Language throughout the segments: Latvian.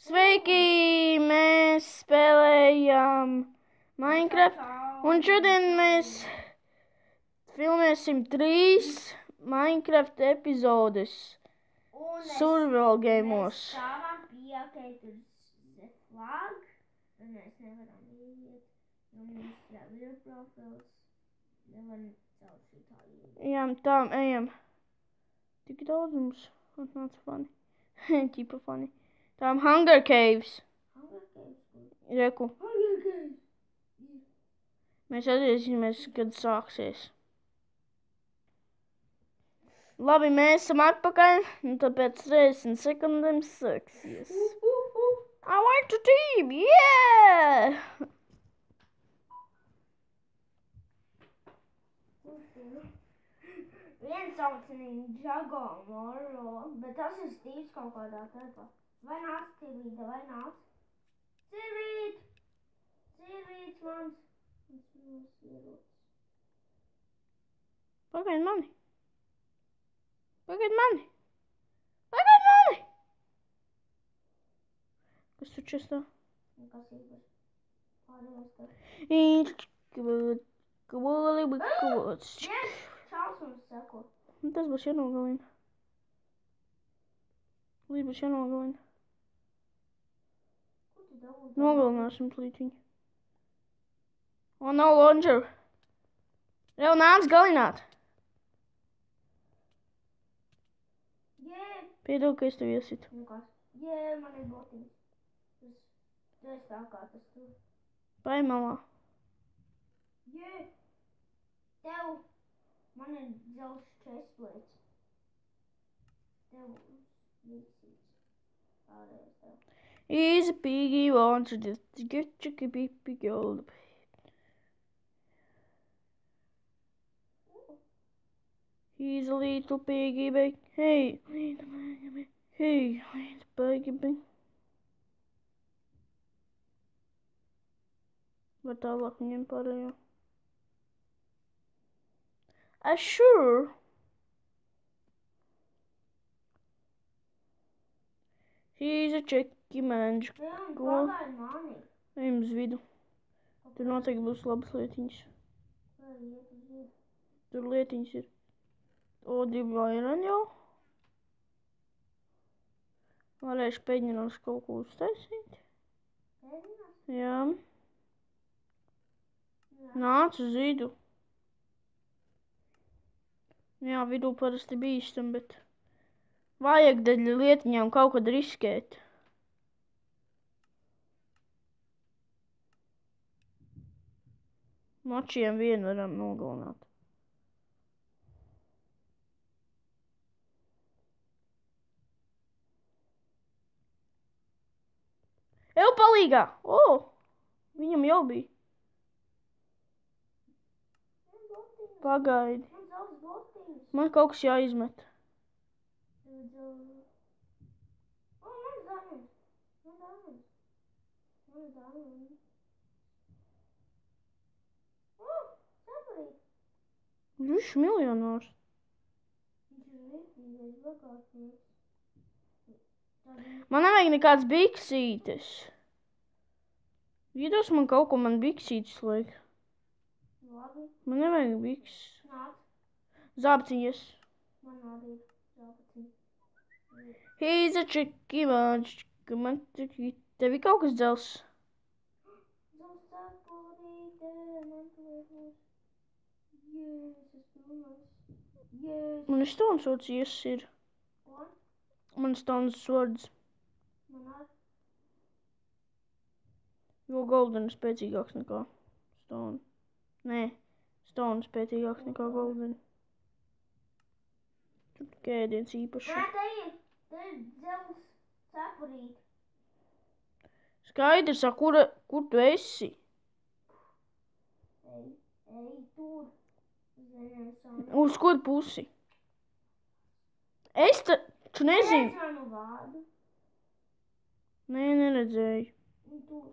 Sveiki! Mēs spēlējam Minecraft, un šodien mēs filmēsim 3 Minecraft epizodes survival game'os. Mēs stāvam piekait uz the flag, un mēs nevaram iet, jo mums jau ir profils. Nevaram caur šitā iet. Jā, tā, ejam. Tik daudz mums atnāca fani. Ķipa fani. Tām Hunger Caves. Hunger Caves, kur? Reku. Hunger Caves! Mēs atgriezīsimies, kad sāksies. Labi, mēs esam atpakaļ, un tāpēc 30 sekundēm sāksies. I want to team, yeah! Viens sauc Ninjago Moro, bet tas ir Steve's kaut kādā telpā. Vai nāc, Civīta, vai nāc? Civīt! Civīts mans! Pagaid mani! Pagaid mani! Pagaid mani! Kas tur čestā? Nekas īpaši. Pārējās tev. Viens Čāls mums seko. tas būs jānogalina. Līdz būs jānogalina. Ko tu dabūji? Nogalināsim plītiņu. O, nav launcher. Rev, nāc galināt. Jē! Piedod, ka es tev iesitu. Nekas. Jē, man ir botiņas. Tu esi tā kā tas tu. Pai malā. Jē! Tev! Man ir dzelžs chestplates. Tev līdzīgs. Pārējais tev. Easy piggy wants to just get chicky beepy gold. He's a little piggy bank. Hey, little piggy bank. Hey, little piggy bank. Var tālāk viņiem pārējo. Sure. He's a cheeky man. Jā, un Ko? pagaid mani. Ejam uz vidu. Tur noteikti būs labas lietiņas. Vai iet uz vidu? Tur lietiņas ir. O, 2 iron jau. Varēšu pēģinos kaut ko uztaisīt. Pēdinās? Jā. Jā. Nāc uz vidu. Jā, vidū parasti bīstam, bet vajag daļ lietiņām kaut kad riskēt. Močiem vienu varam nogalināt. Eju palīgā! O! Viņam jau bija. Man botiņas. Pagaidi. Man zelts botiņas. Man kaut kas jāizmet. O, man diamonds. Man diamonds. Man diamonds. O, saprīt. Viņš ir miljonārs. Viņš ir rītīgais bagātnieks. Man nevajag nekāds biksītes. Iedos man kaut ko, man biksītes liek. Labi. Man nevajag biks. Nāc. Zābciņas. Man arī zābatiņ. He's a tricky man. Man tricky. Tev ir kaut kas dzels? Zelts cepurīte. Man plēkos. Jēzus, pilnās. Jēzus. Man ir stone swords, yes ir. Ko? Man stone swords. Man ar. Jo golden ir spēcīgāks nekā stone. Nē, stone spēcīgāks nekā golden. Tur tikai ēdiens īpaši. Nē, te ir zelts cepurīte. Skaidrs, kur tu esi? Ej tur. Uz savu. Uz kur pusi? Es taču nezinu. Redz manu vārdu. Nē, neredzēju. Un tur.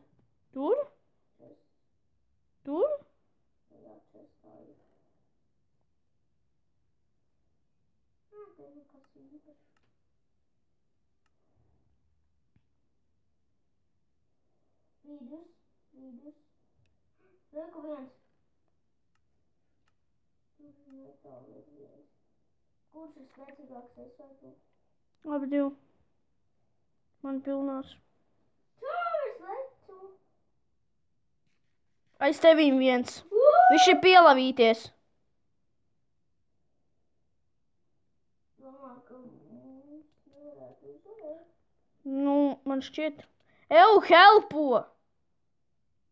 Tur? Tur? Jā, čestā ir. Nā, te ir kas īpaši. Vidus. Lieku viens. Tur netālu ir viens. Kurš ir spēcīgāks, es vai tu? Abi divi. Man pilnās. Tur es lecu. Aiz tevīm viens. Viņš ir pielavīties. Domā, ka nevarētu uzvarēt. Nu, man šķiet. Helpo!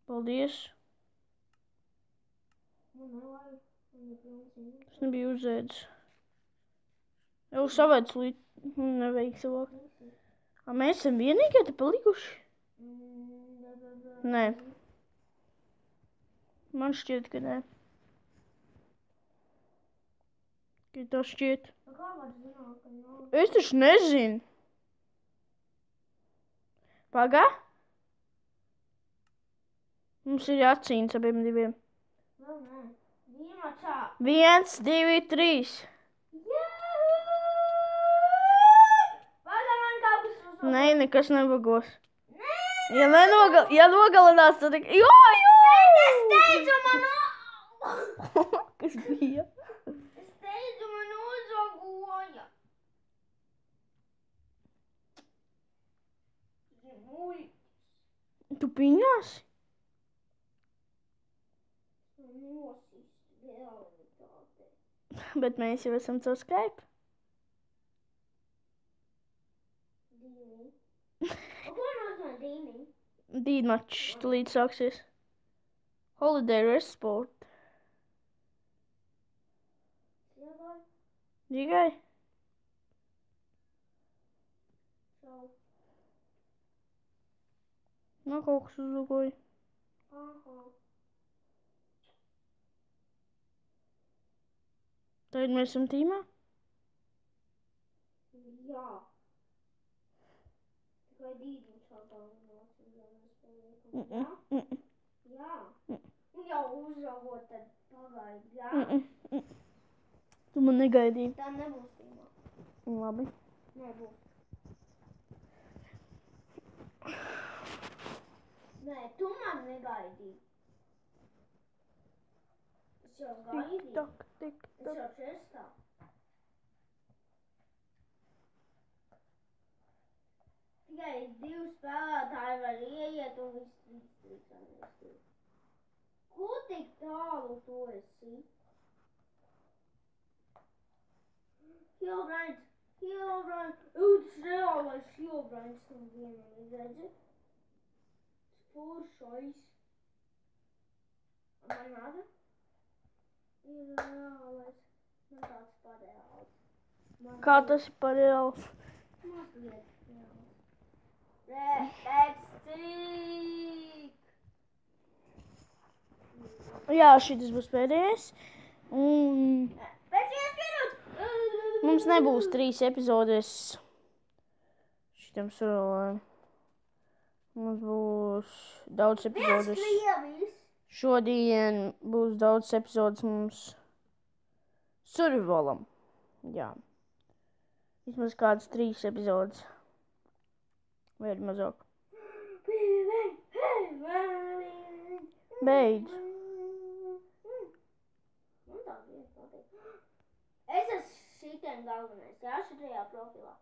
Paldies. Man nevajag. Man ir pilns. Es nebiju uzēdis. Savēc līdz nevajag savāk. Mēs esam vienīgie te palikuši? Nē. Man šķiet, ka nē. Ka tā šķiet. Kā var zināt, ka nav? Es taču nezinu. Pagā? Mums ir jācīnas abiem diviem. Vēl nē. Dīmačā. 1, 2, 3. Pagā man kaut kas uzvar. Nē, nekas nebagos. Nē. Ja nogalinās, tad... Jo! Es teicu, man Kas bija? Es teicu, man uzvagoja. Tu piņāsi? Nosist realitāte. Bet mēs jau esam caur Skype. Dīmi. Ko nozīmē dīmi? Dīdmačs tulīt sāksies. Holiday Resport. Iedod. Tikai? Čau. Nu, kaut kas uzvagoja. Aha. Tagad mēs esam tīmā? Jā. Tikai dīdmačā galvenās ir jāspēlē. Jā? Jā. Un jau uzvagot, tad pagaid, jā? Tu man negaidīji. Tā nebūs tīmā. Labi. Nebūs. Nē, tu man negaidīji. Es jau gaidīju. Tak. Es jau čestā. Tikai 2 spēlētāji var ieiet un viss 3 trīksanēs. Ko tik tālu tu esi? Hilbrains! Uts reālais Hilbrains no vienam ir, redzi? Spuršais. Man nada? Ir reālais. Man tāds pareāls. Kā tas ir par reāls? Mazliet reāls. Pēc cik? Jā, šitas būs pēdējais. Un Pēc 1 minūtes! mums nebūs 3 epizodes šitam surolēm. Mums būs daudz epizodes. Krievis! Šodien būs daudz epizodes mums survivalam. Jā. Vismaz kādas 3 epizodes. Vai arī mazāk. Beidz. Es esmu šitiem galvenais, jā, šitajā profilā.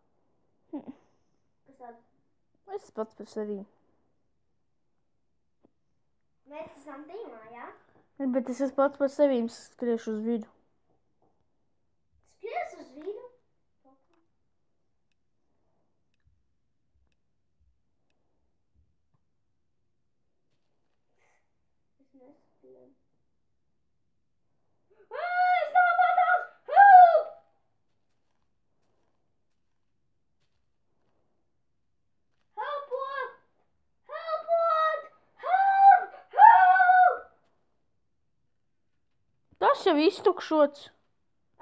Kas tāda? Es pats par sevi. Mēs esam tīmā, jā? Bet es esmu pats par sevi skriešu uz vidu. Skries uz vidu? Es neskrienu. Es nopatās! Help! Helpot! Helpot! Help! Help! Tas jau iztukšots.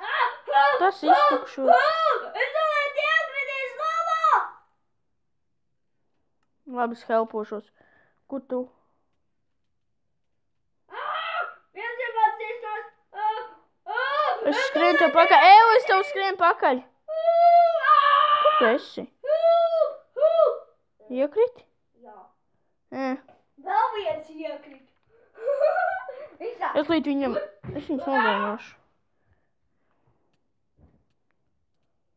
Help! Tas iztukšots. Help! Es domāju, diagradīs galvā! Labi, es helpošos. Kur tu? Viens ir pats iesnās! Es skrienu tev pakaļ. Es tev skrienu pakaļ. Kur tu esi? Iekriti? Jā. Vēl viens iekrit. Visā. Es līdz viņam, es viņus nogalināšu.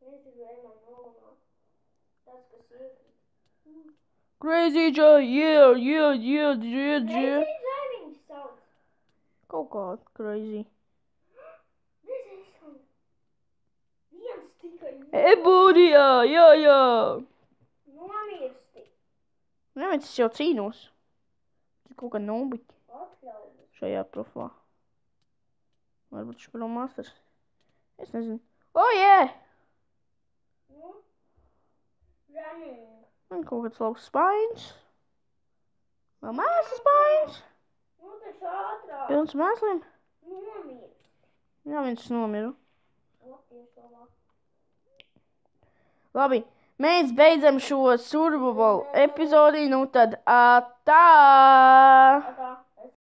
Nezinu, vai man nogalināt. Tas, kas iekrit. Crazy Jay, yeah. Crazy Jay viņu sauc. Kaut kā crazy. Nezinu. Viens tikai Ebūdijā, jā. nomirsti. Neviens, es jau cīnos. Tas kaut kā nobiķi Atļaujas. šajā profilā. Varbūt viņš pro masters. Es nezinu. Oh, yeah! Nu? Running. Man kaut kāds labs spaiņas. Vēl mēsls spaiņas. Nu, taču ātrāk. Pilns mēsliem. Nomirsti. Jā, viņš nomira. Latviešu labāk. Labi, mēs beidzam šo survival epizodi, nu tad tā!